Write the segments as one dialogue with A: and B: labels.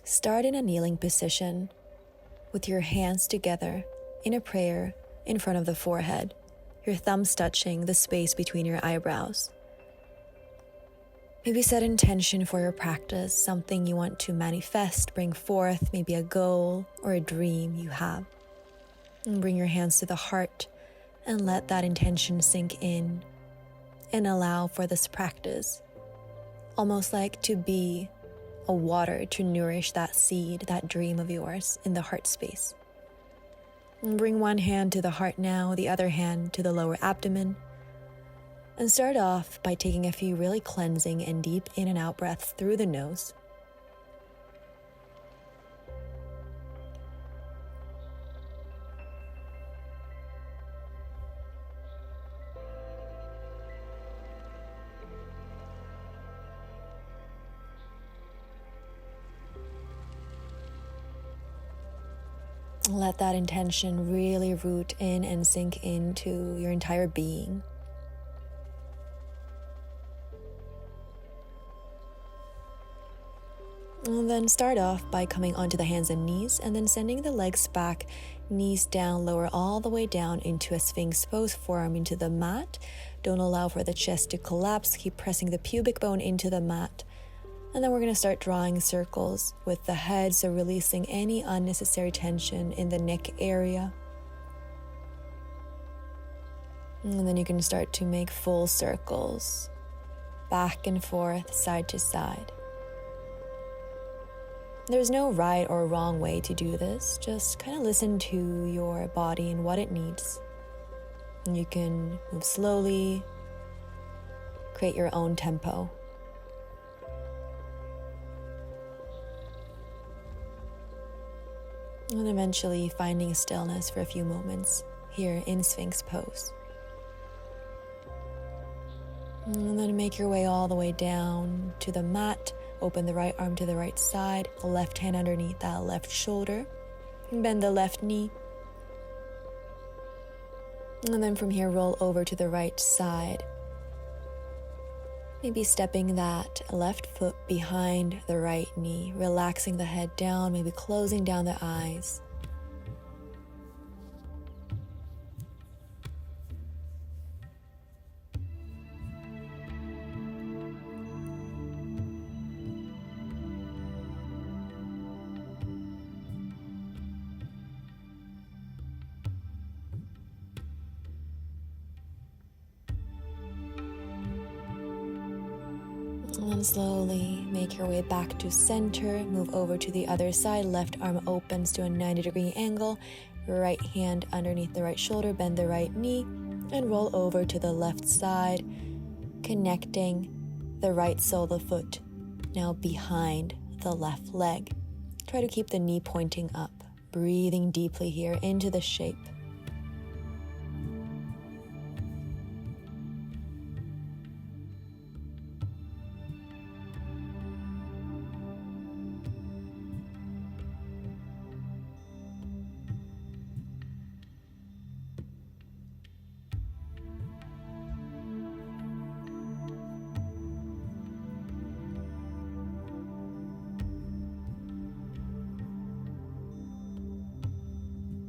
A: Start in a kneeling position with your hands together in a prayer in front of the forehead, your thumbs touching the space between your eyebrows. Maybe set intention for your practice, something you want to manifest, bring forth, maybe a goal or a dream you have. And bring your hands to the heart and let that intention sink in and allow for this practice, almost like to be a water to nourish that seed, that dream of yours in the heart space. And bring one hand to the heart now, the other hand to the lower abdomen. And start off by taking a few really cleansing and deep in and out breaths through the nose. Let that intention really root in and sink into your entire being. And then start off by coming onto the hands and knees and then sending the legs back, knees down, lower all the way down into a Sphinx pose, forearm into the mat. Don't allow for the chest to collapse. Keep pressing the pubic bone into the mat. And then we're going to start drawing circles with the head, so releasing any unnecessary tension in the neck area. And then you can start to make full circles, back and forth, side to side. There's no right or wrong way to do this. Just kind of listen to your body and what it needs. And you can move slowly, create your own tempo. And eventually finding stillness for a few moments here in Sphinx pose. And then make your way all the way down to the mat. Open the right arm to the right side, the left hand underneath that left shoulder. And bend the left knee. And then from here, roll over to the right side. Maybe stepping that left foot behind the right knee, relaxing the head down, maybe closing down the eyes. And then slowly make your way back to center, move over to the other side, left arm opens to a 90-degree angle, right hand underneath the right shoulder, bend the right knee, and roll over to the left side, connecting the right sole of the foot now behind the left leg. Try to keep the knee pointing up, breathing deeply here into the shape.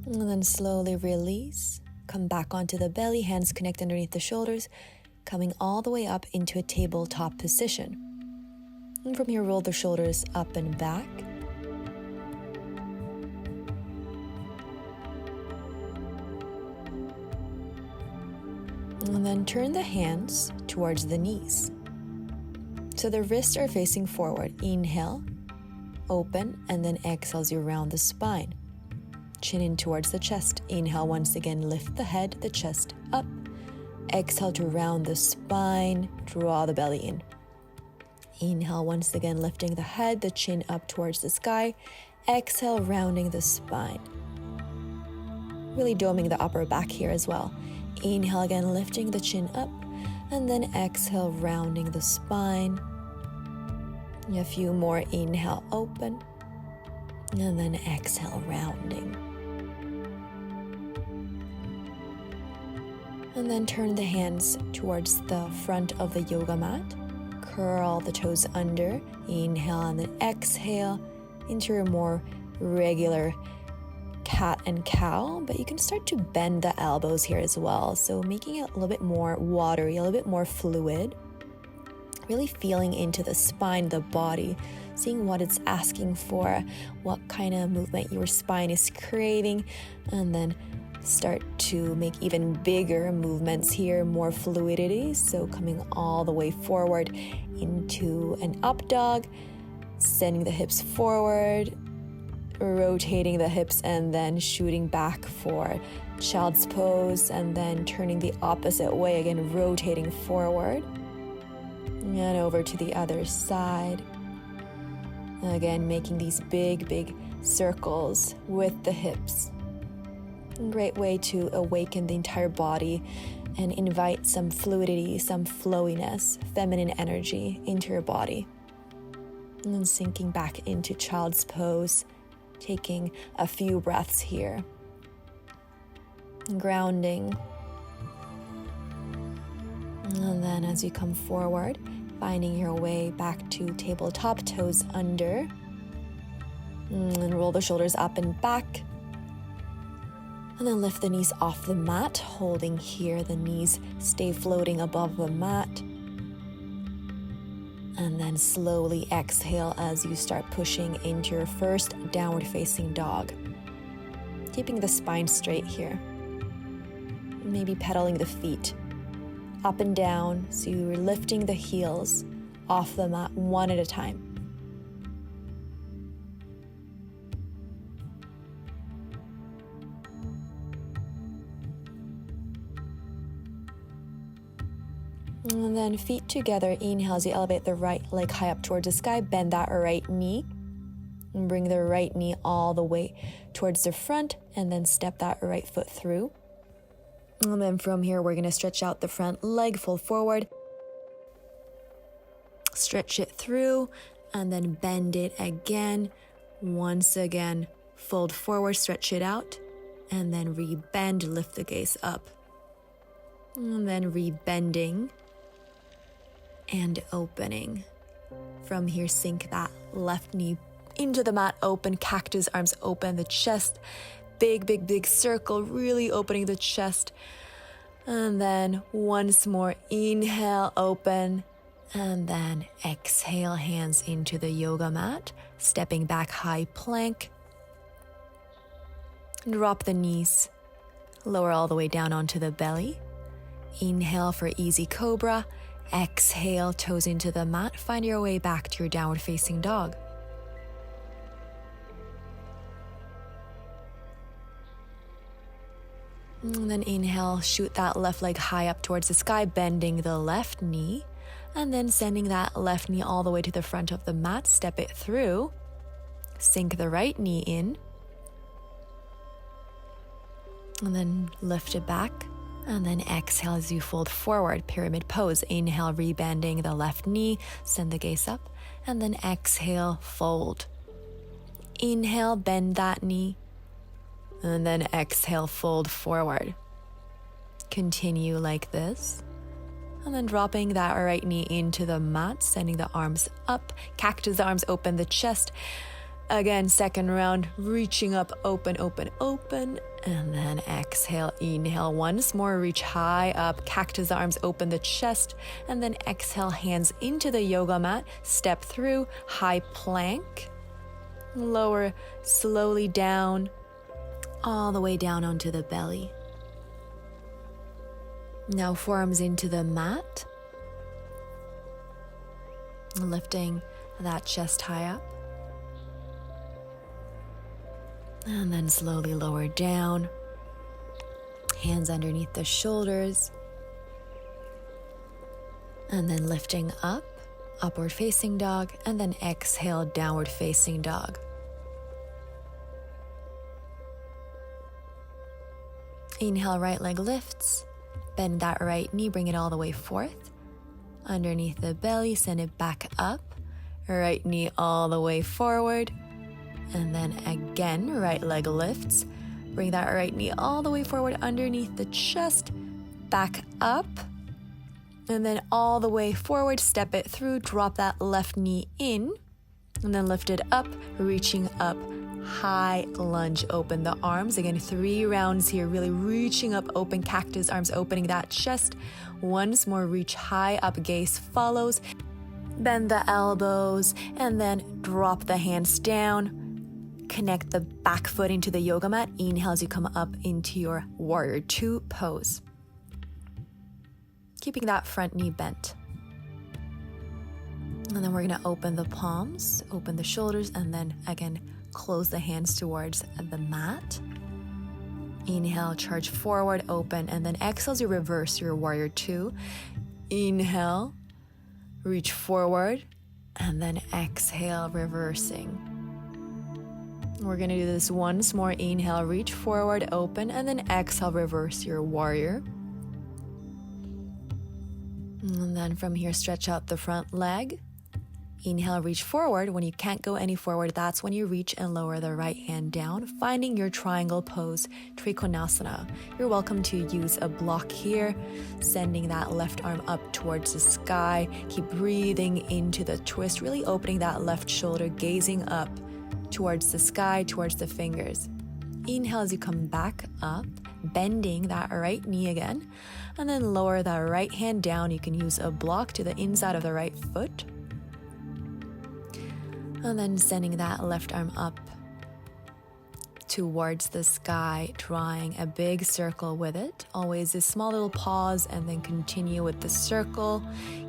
A: And then slowly release, come back onto the belly, hands connect underneath the shoulders, coming all the way up into a tabletop position. And from here, roll the shoulders up and back. And then turn the hands towards the knees. So the wrists are facing forward. Inhale, open, and then exhale as you round the spine. Chin in towards the chest. Inhale, once again, lift the head, the chest up. Exhale to round the spine, draw the belly in. Inhale, once again, lifting the head, the chin up towards the sky. Exhale, rounding the spine. Really doming the upper back here as well. Inhale again, lifting the chin up, and then exhale, rounding the spine. A few more. Inhale, open, and then exhale, rounding. And then turn the hands towards the front of the yoga mat. Curl the toes under. Inhale and then exhale. into your more regular cat and cow, but you can start to bend the elbows here as well. So making it a little bit more watery, a little bit more fluid, really feeling into the spine, the body, seeing what it's asking for, what kind of movement your spine is craving, and then start to make even bigger movements here, more fluidity. So coming all the way forward into an up dog, sending the hips forward, rotating the hips, and then shooting back for child's pose, and then turning the opposite way again, rotating forward and over to the other side. Again, making these big circles with the hips. Great way to awaken the entire body and invite some fluidity, some flowiness, feminine energy into your body. And then sinking back into child's pose, taking a few breaths here. Grounding. And then as you come forward, finding your way back to tabletop, toes under. And roll the shoulders up and back. And then lift the knees off the mat, holding here. The knees stay floating above the mat. And then slowly exhale as you start pushing into your first downward facing dog. Keeping the spine straight here. Maybe pedaling the feet up and down, so you're lifting the heels off the mat one at a time. And then feet together, inhale as you elevate the right leg high up towards the sky, bend that right knee, and bring the right knee all the way towards the front, and then step that right foot through. And then from here, we're gonna stretch out the front leg, fold forward, stretch it through, and then bend it again. Once again, fold forward, stretch it out, and then re-bend, lift the gaze up. And then re-bending and opening. From here, sink that left knee into the mat, open, cactus arms open, the chest, big circle, really opening the chest. And then once more, inhale, open, and then exhale, hands into the yoga mat, stepping back, high plank. Drop the knees, lower all the way down onto the belly. Inhale for easy cobra. Exhale, toes into the mat. Find your way back to your downward facing dog. And then inhale, shoot that left leg high up towards the sky, bending the left knee. And then sending that left knee all the way to the front of the mat, step it through. Sink the right knee in. And then lift it back. And then exhale as you fold forward, pyramid pose. Inhale, rebending the left knee, send the gaze up. And then exhale, fold. Inhale, bend that knee. And then exhale, fold forward. Continue like this. And then dropping that right knee into the mat, sending the arms up. Cactus arms open, the chest. Again, second round, reaching up, open. And then exhale, inhale once more, reach high up. Cactus arms open, the chest. And then exhale, hands into the yoga mat. Step through, high plank. Lower slowly down, all the way down onto the belly. Now forearms into the mat. Lifting that chest high up. And then slowly lower down. Hands underneath the shoulders. And then lifting up, upward facing dog. And then exhale, downward facing dog. Inhale, right leg lifts. Bend that right knee, bring it all the way forth. Underneath the belly, send it back up. Right knee all the way forward. And then again, right leg lifts. Bring that right knee all the way forward underneath the chest. Back up. And then all the way forward, step it through. Drop that left knee in. And then lift it up, reaching up, high lunge, open the arms. Again, 3 rounds here, really reaching up, open cactus arms, opening that chest. Once more, reach high up, gaze follows. Bend the elbows, and then drop the hands down. Connect the back foot into the yoga mat. Inhale as you come up into your warrior 2 pose. Keeping that front knee bent. And then we're gonna open the palms, open the shoulders, and then again, close the hands towards the mat. Inhale, charge forward, open, and then exhale as you reverse your warrior 2. Inhale, reach forward, and then exhale, reversing. We're gonna do this once more. Inhale, reach forward, open, and then exhale, reverse your warrior. And then from here, stretch out the front leg. Inhale, reach forward. When you can't go any forward, that's when you reach and lower the right hand down, finding your triangle pose, Trikonasana. You're welcome to use a block here, sending that left arm up towards the sky. Keep breathing into the twist, really opening that left shoulder, gazing up towards the sky, towards the fingers. Inhale as you come back up, bending that right knee again, and then lower that right hand down. You can use a block to the inside of the right foot. And then sending that left arm up towards the sky, drawing a big circle with it. Always a small little pause and then continue with the circle.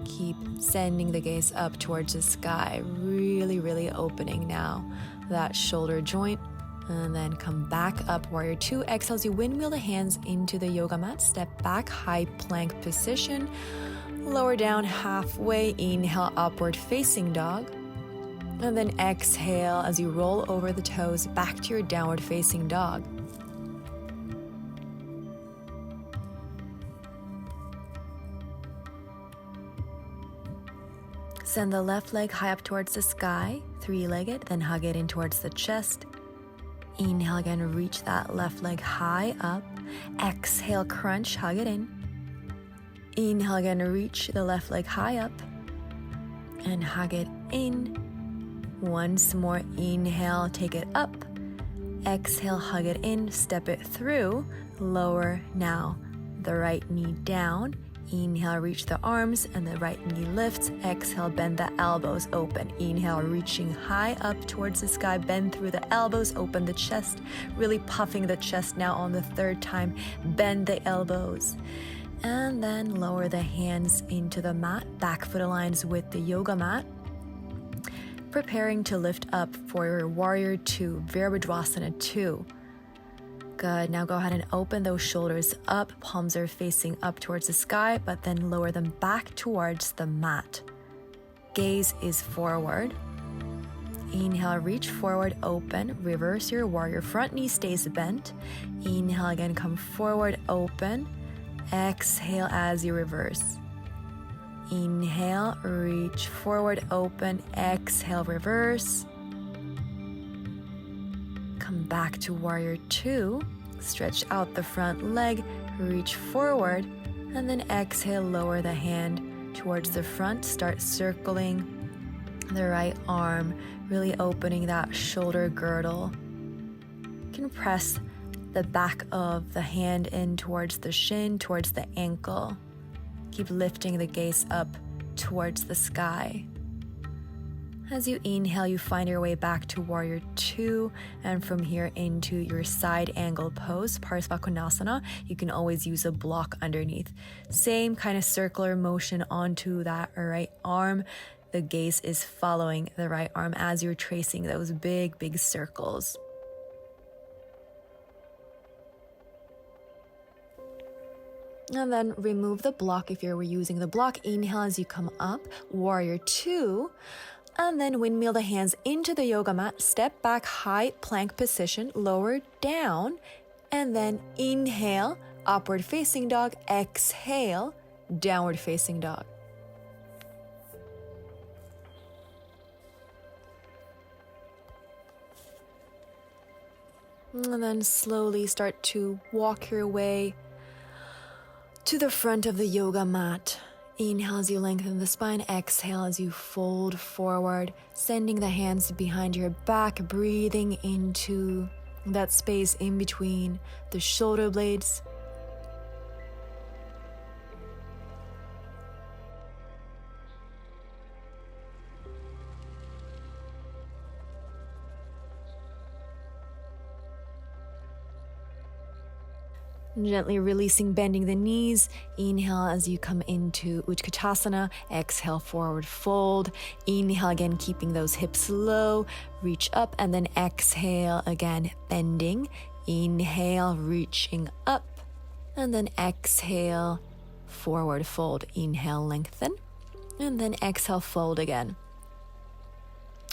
A: Keep sending the gaze up towards the sky, really, really opening now that shoulder joint. And then come back up, warrior 2. Exhale as you windmill the hands into the yoga mat. Step back, high plank position. Lower down halfway. Inhale, upward facing dog. And then exhale as you roll over the toes back to your downward facing dog. Send the left leg high up towards the sky, 3-legged, then hug it in towards the chest. Inhale again, reach that left leg high up. Exhale, crunch, hug it in. Inhale again, reach the left leg high up and hug it in. Once more, inhale, take it up. Exhale, hug it in, step it through. Lower now the right knee down. Inhale, reach the arms and the right knee lifts. Exhale, bend the elbows open. Inhale, reaching high up towards the sky. Bend through the elbows, open the chest. Really puffing the chest now on the 3rd time. Bend the elbows. And then lower the hands into the mat. Back foot aligns with the yoga mat. Preparing to lift up for your warrior 2, Virabhadrasana 2. Good, now go ahead and open those shoulders up, palms are facing up towards the sky, but then lower them back towards the mat. Gaze is forward. Inhale, reach forward, open, reverse your warrior, front knee stays bent. Inhale again, come forward, open. Exhale as you reverse. Inhale, reach forward, open, exhale, reverse. Come back to warrior 2. Stretch out the front leg, reach forward, and then exhale, lower the hand towards the front. Start circling the right arm, really opening that shoulder girdle. You can press the back of the hand in towards the shin, towards the ankle. Keep lifting the gaze up towards the sky. As you inhale, you find your way back to warrior 2, and from here into your side angle pose, Parsvakonasana. You can always use a block underneath. Same kind of circular motion onto that right arm. The gaze is following the right arm as you're tracing those big, big circles. And then remove the block if you're using the block. Inhale as you come up, warrior 2. And then windmill the hands into the yoga mat. Step back, high plank position, lower down. And then inhale, upward facing dog. Exhale, downward facing dog. And then slowly start to walk your way to the front of the yoga mat. Inhale as you lengthen the spine. Exhale as you fold forward, sending the hands behind your back, breathing into that space in between the shoulder blades. Gently releasing, bending the knees. Inhale as you come into Utkatasana. Exhale, forward fold. Inhale again, keeping those hips low. Reach up, and then exhale again, bending. Inhale, reaching up, and then exhale, forward fold. Inhale, lengthen, and then exhale, fold again.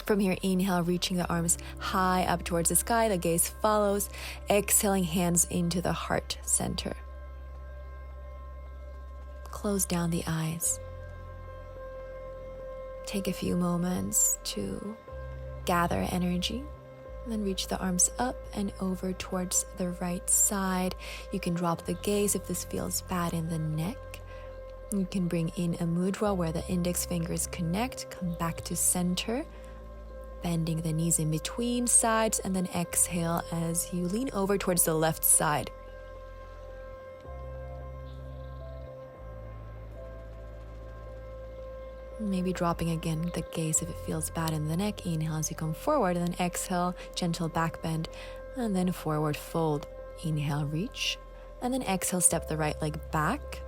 A: From here, inhale, reaching the arms high up towards the sky. The gaze follows. Exhaling, hands into the heart center. Close down the eyes. Take a few moments to gather energy. Then reach the arms up and over towards the right side. You can drop the gaze if this feels bad in the neck. You can bring in a mudra where the index fingers connect. Come back to center. Bending the knees in between sides, and then exhale as you lean over towards the left side. Maybe dropping again the gaze if it feels bad in the neck. Inhale as you come forward, and then exhale, gentle back bend, and then forward fold. Inhale, reach, and then exhale, step the right leg back.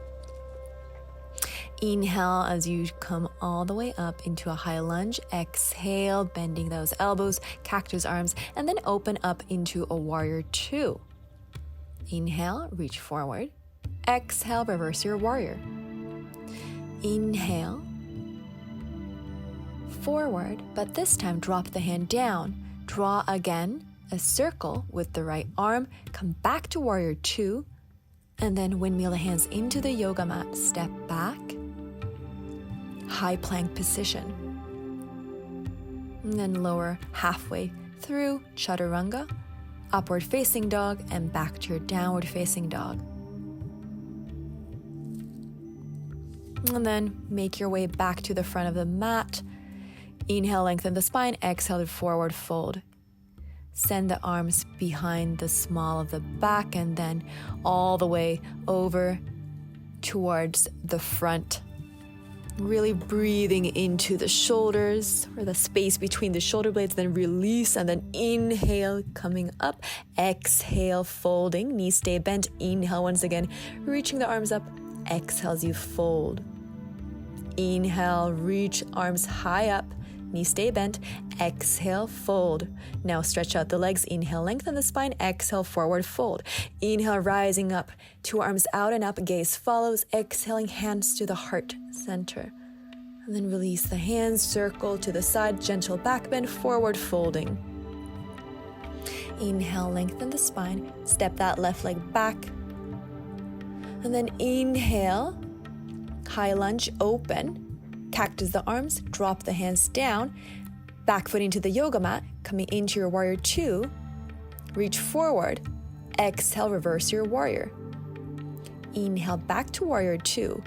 A: Inhale as you come all the way up into a high lunge. Exhale, bending those elbows, cactus arms, and then open up into a warrior two. Inhale, reach forward. Exhale, reverse your warrior. Inhale, forward, but this time drop the hand down. Draw again a circle with the right arm. Come back to warrior two, and then windmill the hands into the yoga mat. Step back. High plank position. And then lower halfway through chaturanga, upward facing dog, and back to your downward facing dog. And then make your way back to the front of the mat. Inhale, lengthen the spine. Exhale, forward fold. Send the arms behind the small of the back, and then all the way over towards the front. Really breathing into the shoulders or the space between the shoulder blades, then release, and then inhale, coming up. Exhale, folding, knees stay bent. Inhale once again, reaching the arms up. Exhale as you fold. Inhale, reach arms high up, knees stay bent. Exhale, fold. Now stretch out the legs. Inhale, lengthen the spine. Exhale, forward fold. Inhale, rising up, two arms out and up, gaze follows. Exhaling, hands to the heart center. And then release the hands, circle to the side, gentle back bend, forward folding. Inhale, lengthen the spine. Step that left leg back. And then inhale, high lunge, open. Cactus the arms, drop the hands down. Back foot into the yoga mat, coming into your warrior two. Reach forward. Exhale, reverse your warrior. Inhale, back to warrior two.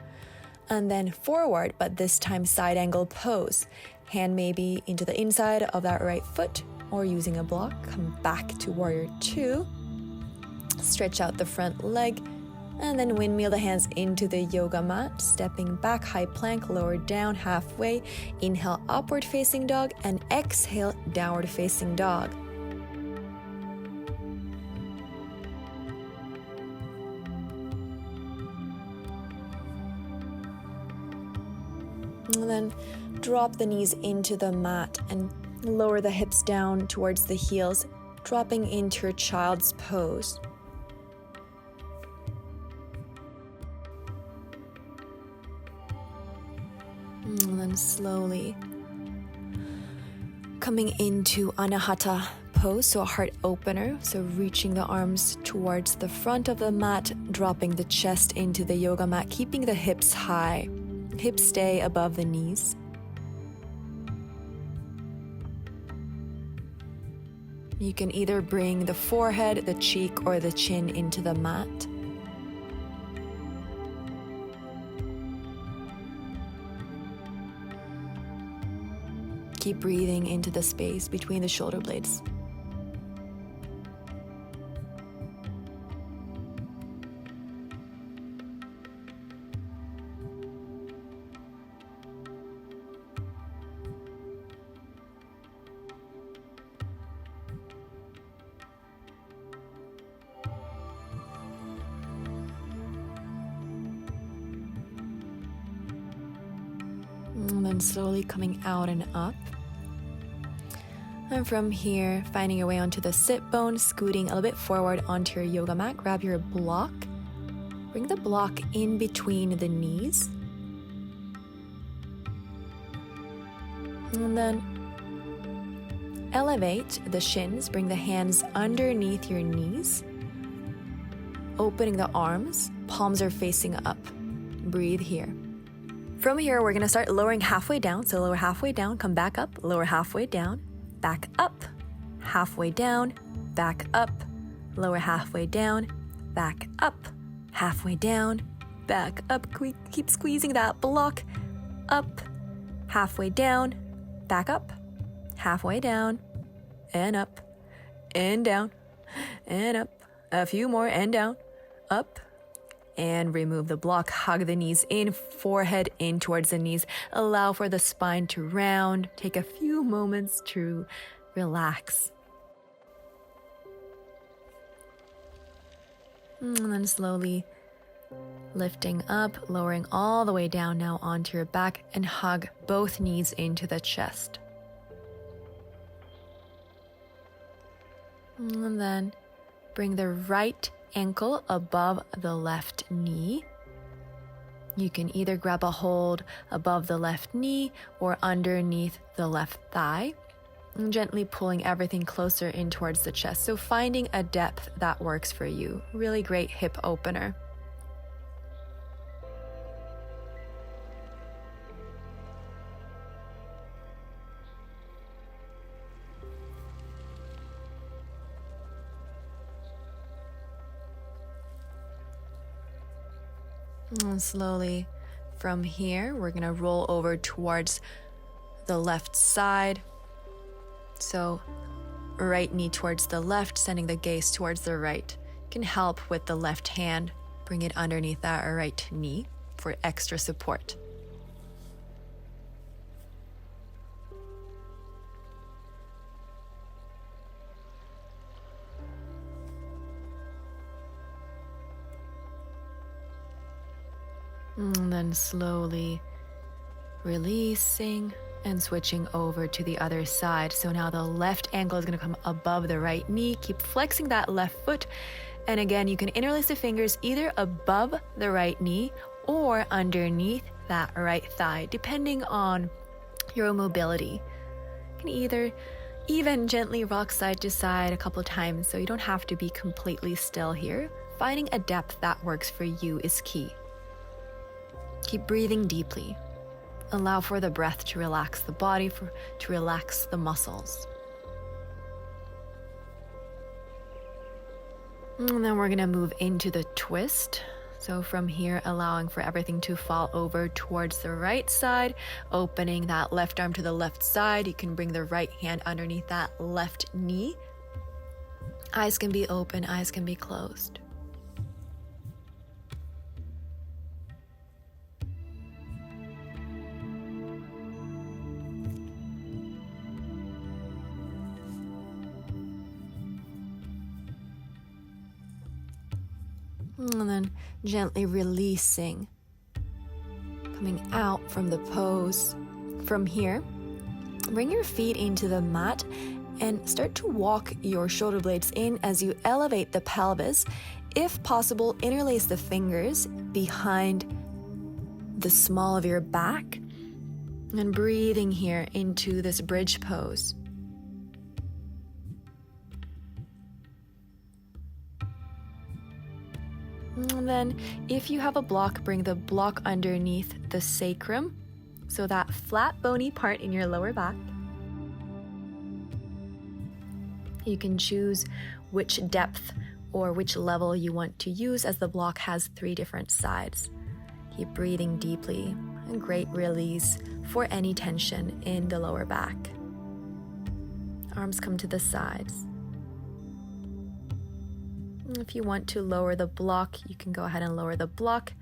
A: And then forward, but this time side angle pose. Hand maybe into the inside of that right foot or using a block. Come back to warrior two. Stretch out the front leg. And then windmill the hands into the yoga mat, stepping back, high plank, lower down, halfway. Inhale, upward facing dog, and exhale, downward facing dog. And then drop the knees into the mat and lower the hips down towards the heels, dropping into your child's pose. And then slowly coming into Anahata pose, so a heart opener. So reaching the arms towards the front of the mat, dropping the chest into the yoga mat, keeping the hips high. Hips stay above the knees. You can either bring the forehead, the cheek, or the chin into the mat. Keep breathing into the space between the shoulder blades. And then slowly coming out and up. And from here, finding your way onto the sit bone, scooting a little bit forward onto your yoga mat. Grab your block. Bring the block in between the knees. And then elevate the shins. Bring the hands underneath your knees. Opening the arms. Palms are facing up. Breathe here. From here, we're going to start lowering halfway down. So lower halfway down, come back up, lower halfway down, back up, halfway down, back up, lower halfway down, back up, halfway down, back up. Keep squeezing that block, up, halfway down, back up, halfway down, and up, and down, and up. A few more, and down, up, and remove the block. Hug the knees in, forehead in towards the knees. Allow for the spine to round. Take a few moments to relax. And then slowly lifting up, lowering all the way down now onto your back, and hug both knees into the chest. And then bring the right ankle above the left knee. You can either grab a hold above the left knee or underneath the left thigh, and gently pulling everything closer in towards the chest. So finding a depth that works for you. Really great hip opener. And slowly from here, we're going to roll over towards the left side. So right knee towards the left, sending the gaze towards the right. Can help with the left hand. Bring it underneath that right knee for extra support. And then slowly releasing and switching over to the other side. So now the left ankle is going to come above the right knee. Keep flexing that left foot. And again, you can interlace the fingers either above the right knee or underneath that right thigh, depending on your mobility. You can either even gently rock side to side a couple times, so you don't have to be completely still here. Finding a depth that works for you is key. Keep breathing deeply. Allow for the breath to relax the body, to relax the muscles. And then we're going to move into the twist. So from here, allowing for everything to fall over towards the right side, opening that left arm to the left side. You can bring the right hand underneath that left knee. Eyes can be open, eyes can be closed. And then gently releasing, coming out from the pose. From here, bring your feet into the mat and start to walk your shoulder blades in as you elevate the pelvis. If possible, interlace the fingers behind the small of your back and breathing here into this bridge pose. And then if you have a block, bring the block underneath the sacrum, so that flat bony part in your lower back. You can choose which depth or which level you want to use, as the block has 3 different sides. Keep breathing deeply. a great release for any tension in the lower back. Arms come to the sides. If you want to lower the block, you can go ahead and lower the block.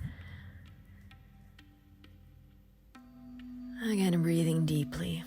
A: Again, breathing deeply.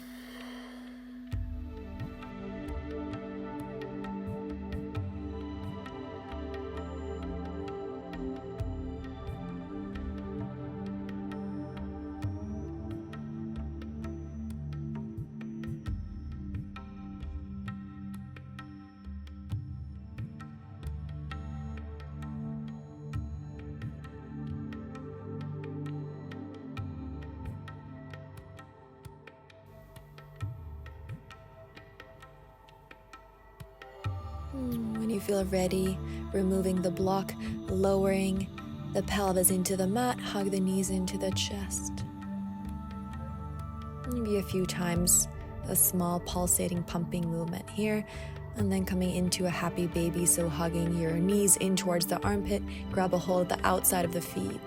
A: When you feel ready, removing the block, lowering the pelvis into the mat, hug the knees into the chest. Maybe a few times, a small pulsating pumping movement here, and then coming into a happy baby, so hugging your knees in towards the armpit, grab a hold of the outside of the feet.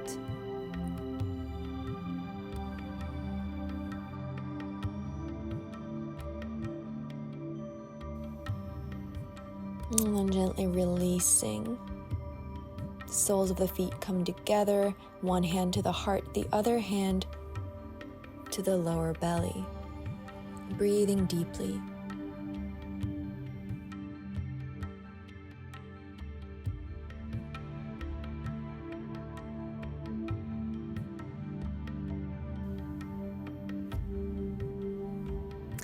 A: And then gently releasing. Soles of the feet come together, one hand to the heart, the other hand to the lower belly. Breathing deeply.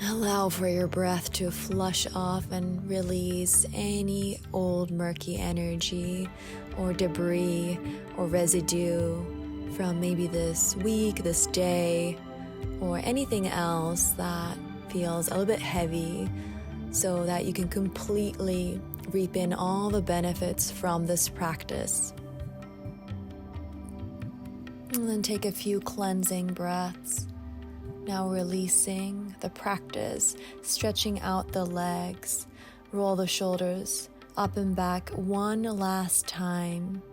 A: Allow for your breath to flush off and release any old murky energy or debris or residue from maybe this week, this day, or anything else that feels a little bit heavy, so that you can completely reap in all the benefits from this practice. And then take a few cleansing breaths. Now releasing the practice, stretching out the legs, roll the shoulders up and back one last time.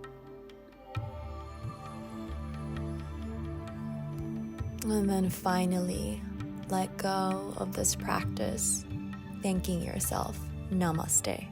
A: And then finally, let go of this practice, thanking yourself. Namaste.